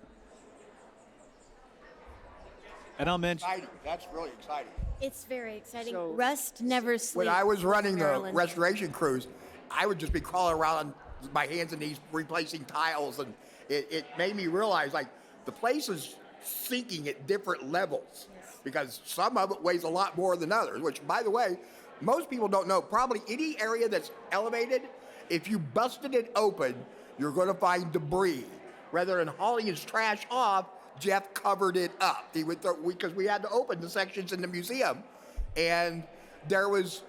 And I'll mention. Exciting. That's really exciting. It's very exciting. So- Rust never sleeps. When I was running the Marilyn. restoration crews, I would just be crawling around on my hands and knees replacing tiles, and it made me realize, like, the place is sinking at different levels, because some of it weighs a lot more than others, which, by the way, most people don't know. Probably any area that's elevated, if you busted it open, you're going to find debris. Rather than hauling his trash off, Jeff covered it up. Because we had to open the sections in the museum, and there was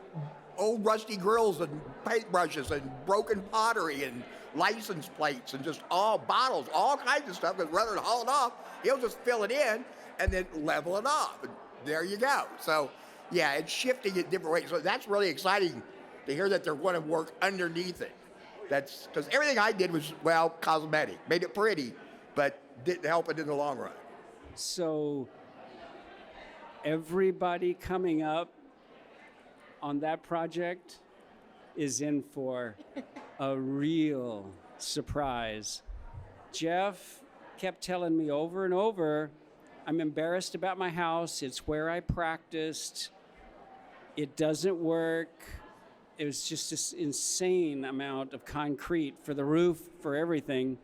old rusty grills and paintbrushes and broken pottery and license plates and just all bottles, all kinds of stuff. Because rather than haul it off, he'll just fill it in and then level it off. And there you go. So, yeah, it's shifting it different ways. So that's really exciting to hear that they're going to work underneath it. That's because everything I did was, well, cosmetic, made it pretty, but didn't help it in the long run. So everybody coming up on that project is in for a real surprise. Jeff kept telling me over and over, I'm embarrassed about my house. It's where I practiced. It doesn't work. It was just this insane amount of concrete for the roof, for everything.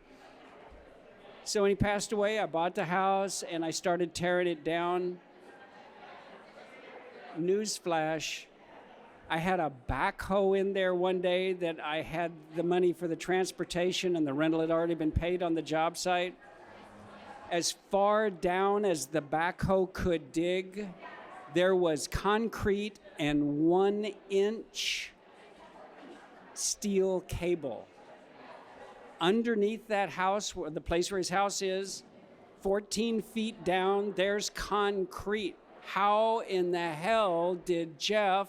So when he passed away, I bought the house and I started tearing it down. Newsflash, I had a backhoe in there one day that I had the money for the transportation and the rental had already been paid on the job site. As far down as the backhoe could dig, there was concrete and 1-inch steel cable. Underneath that house, the place where his house is, 14 feet down, there's concrete. How in the hell did Jeff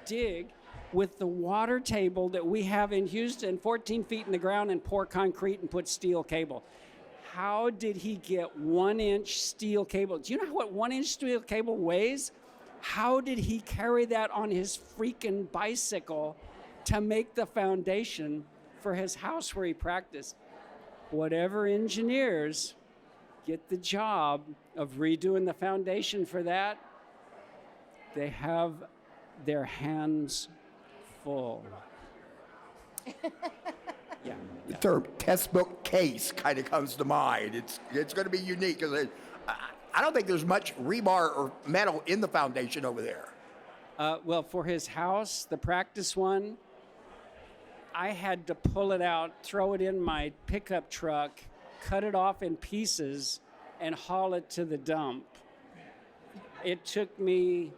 dig with the water table that we have in Houston, 14 feet in the ground, and pour concrete and put steel cable? How did he get 1-inch steel cable? Do you know what 1-inch steel cable weighs? How did he carry that on his freaking bicycle to make the foundation for his house where he practiced? Whatever engineers get the job of redoing the foundation for that, they have their hands full. Yeah. The term textbook case kind of comes to mind. It's going to be unique because I don't think there's much rebar or metal in the foundation over there. Well, for his house, the practice one, I had to pull it out, throw it in my pickup truck, cut it off in pieces, and haul it to the dump. It took me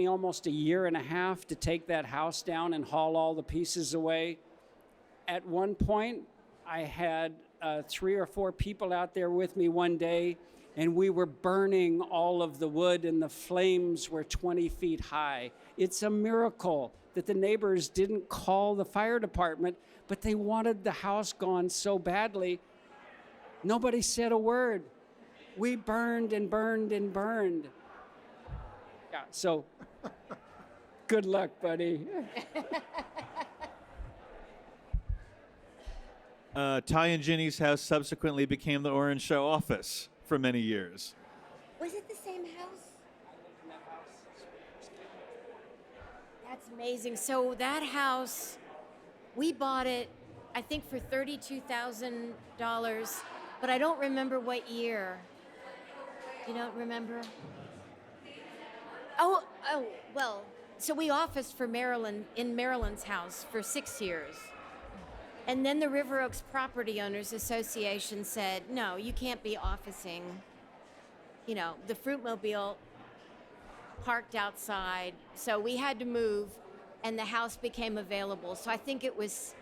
almost a year and a half to take that house down and haul all the pieces away. At one point, I had 3 or 4 people out there with me one day, and we were burning all of the wood, and the flames were 20 feet high. It's a miracle that the neighbors didn't call the fire department, but they wanted the house gone so badly. Nobody said a word. We burned and burned and burned. Yeah, so good luck, buddy. Ty and Ginny's house subsequently became the Orange Show office for many years. Was it the same house? That's amazing. So that house, we bought it, I think, for $32,000, but I don't remember what year. You don't remember? Oh, well, so we officed for Maryland, in Maryland's house for 6 years. And then the River Oaks Property Owners Association said, no, you can't be officing. You know, the Fruitmobile parked outside. So we had to move, and the house became available. So I think it was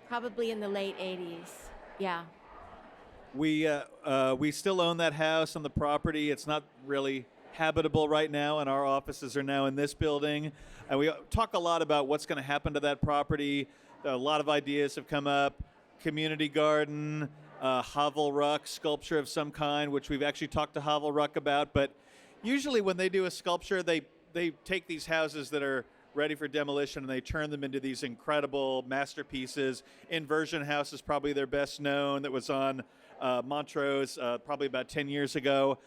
probably in the late 80s. Yeah. We still own that house on the property. It's not really habitable right now, and our offices are now in this building. And we talk a lot about what's going to happen to that property. A lot of ideas have come up. Community garden, Havel Ruck sculpture of some kind, which we've actually talked to Havel Ruck about. But usually when they do a sculpture, they take these houses that are ready for demolition and they turn them into these incredible masterpieces. Inversion House is probably their best known, that was on Montrose probably about 10 years ago.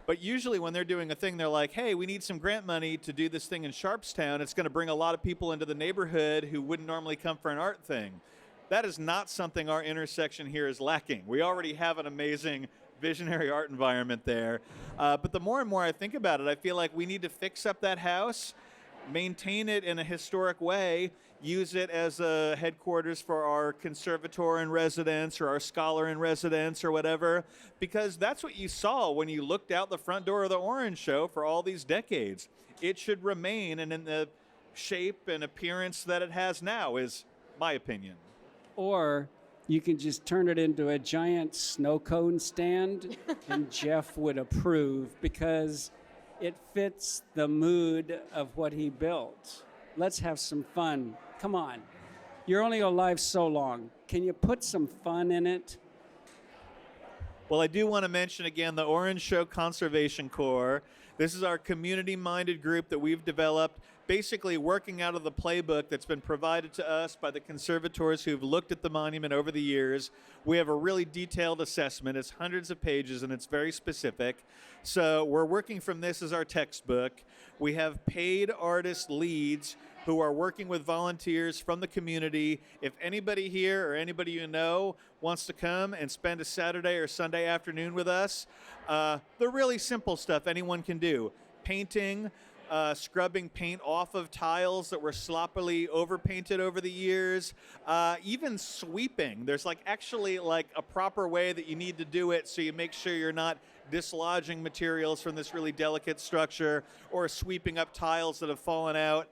But usually when they're doing a thing, they're like, hey, we need some grant money to do this thing in Sharpstown. It's going to bring a lot of people into the neighborhood who wouldn't normally come for an art thing. That is not something our intersection here is lacking. We already have an amazing visionary art environment there. But the more and more I think about it, I feel like we need to fix up that house maintain it in a historic way, use it as a headquarters for our conservator in residence or our scholar in residence or whatever, because that's what you saw when you looked out the front door of the Orange Show for all these decades. It should remain and in the shape and appearance that it has now, is my opinion. Or you can just turn it into a giant snow cone stand, and Jeff would approve because it fits the mood of what he built. Let's have some fun. Come on. You're only alive so long. Can you put some fun in it? Well, I do want to mention again the Orange Show Conservation Corps. This is our community-minded group that we've developed, basically working out of the playbook that's been provided to us by the conservators who've looked at the monument over the years. We have a really detailed assessment. It's hundreds of pages, and it's very specific. So we're working from this as our textbook. We have paid artist leads who are working with volunteers from the community. If anybody here or anybody you know wants to come and spend a Saturday or Sunday afternoon with us, the really simple stuff anyone can do. Painting, scrubbing paint off of tiles that were sloppily overpainted over the years, even sweeping. There's actually a proper way that you need to do it so you make sure you're not dislodging materials from this really delicate structure or sweeping up tiles that have fallen out.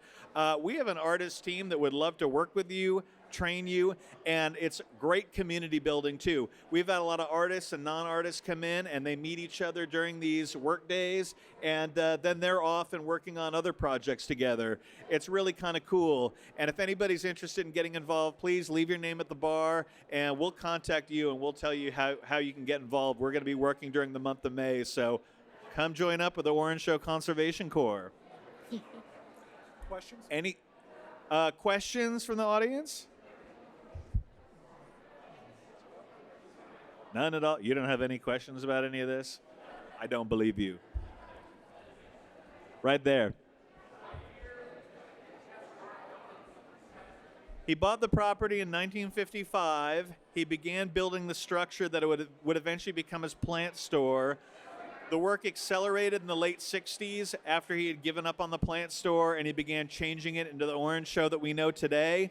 We have an artist team that would love to work with you, train you, and it's great community building too. We've had a lot of artists and non-artists come in and they meet each other during these work days, and then they're off and working on other projects together. It's really kind of cool. And if anybody's interested in getting involved, please leave your name at the bar and we'll contact you and we'll tell you how you can get involved. We're going to be working during the month of May, so come join up with the Orange Show Conservation Corps. Questions? Any questions from the audience? None at all? You don't have any questions about any of this? I don't believe you. Right there. He bought the property in 1955. He began building the structure that would eventually become his plant store. The work accelerated in the late 60s after he had given up on the plant store and he began changing it into the Orange Show that we know today.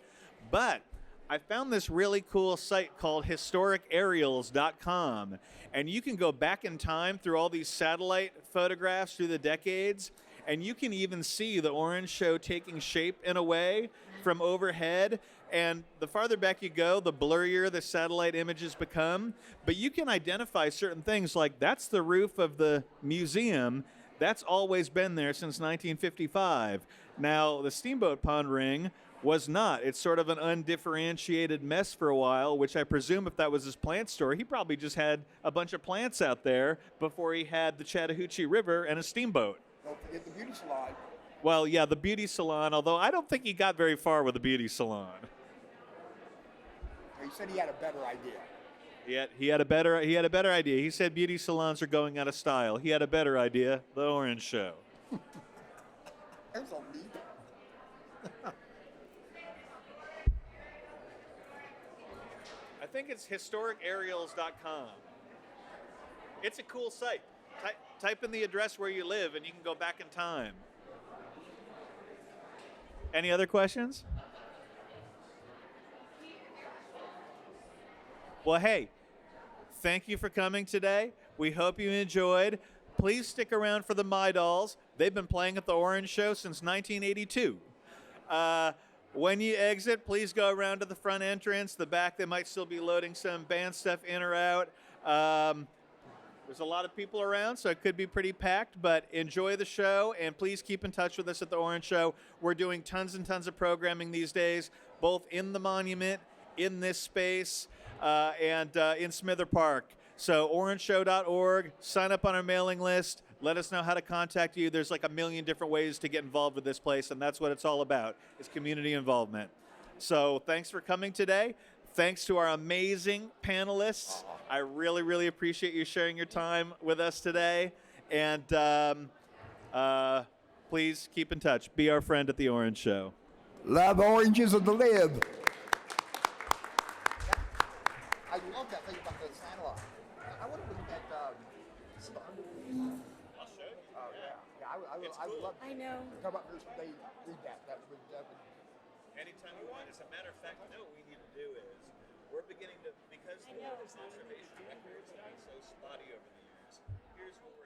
But I found this really cool site called historicaerials.com, and you can go back in time through all these satellite photographs through the decades, and you can even see the Orange Show taking shape in a way from overhead. And the farther back you go, the blurrier the satellite images become. But you can identify certain things like that's the roof of the museum. That's always been there since 1955. Now, the Steamboat Pond Ring was not. It's sort of an undifferentiated mess for a while, which I presume if that was his plant store, he probably just had a bunch of plants out there before he had the Chattahoochee River and a steamboat. Don't forget the beauty salon. Well, yeah, the beauty salon, although I don't think he got very far with the beauty salon. He said he had a better idea. He had a better idea. He said beauty salons are going out of style. He had a better idea, the Orange Show. There's a leap. I think it's historicaerials.com. It's a cool site. Type in the address where you live and you can go back in time. Any other questions? Well, hey, thank you for coming today. We hope you enjoyed. Please stick around for the My Dolls. They've been playing at the Orange Show since 1982. When you exit, please go around to the front entrance. The back, they might still be loading some band stuff in or out. There's a lot of people around, so it could be pretty packed, but enjoy the show, and please keep in touch with us at the Orange Show. We're doing tons and tons of programming these days, both in the monument, in this space, and in Smither Park. So orangeshow.org, sign up on our mailing list. Let us know how to contact you. There's like a million different ways to get involved with this place, and that's what it's all about, is community involvement. So thanks for coming today. Thanks to our amazing panelists. I really, really appreciate you sharing your time with us today. And please keep in touch. Be our friend at the Orange Show. Love oranges of the lib. I love that thing about the satellite. I want to look at I'll show you. oh, yeah. I would love to I know. come up here someday and read that. That would Anytime you want. As a matter of fact, you know what we need to do is we're beginning to, because the conservation records have been so spotty over the years, here's what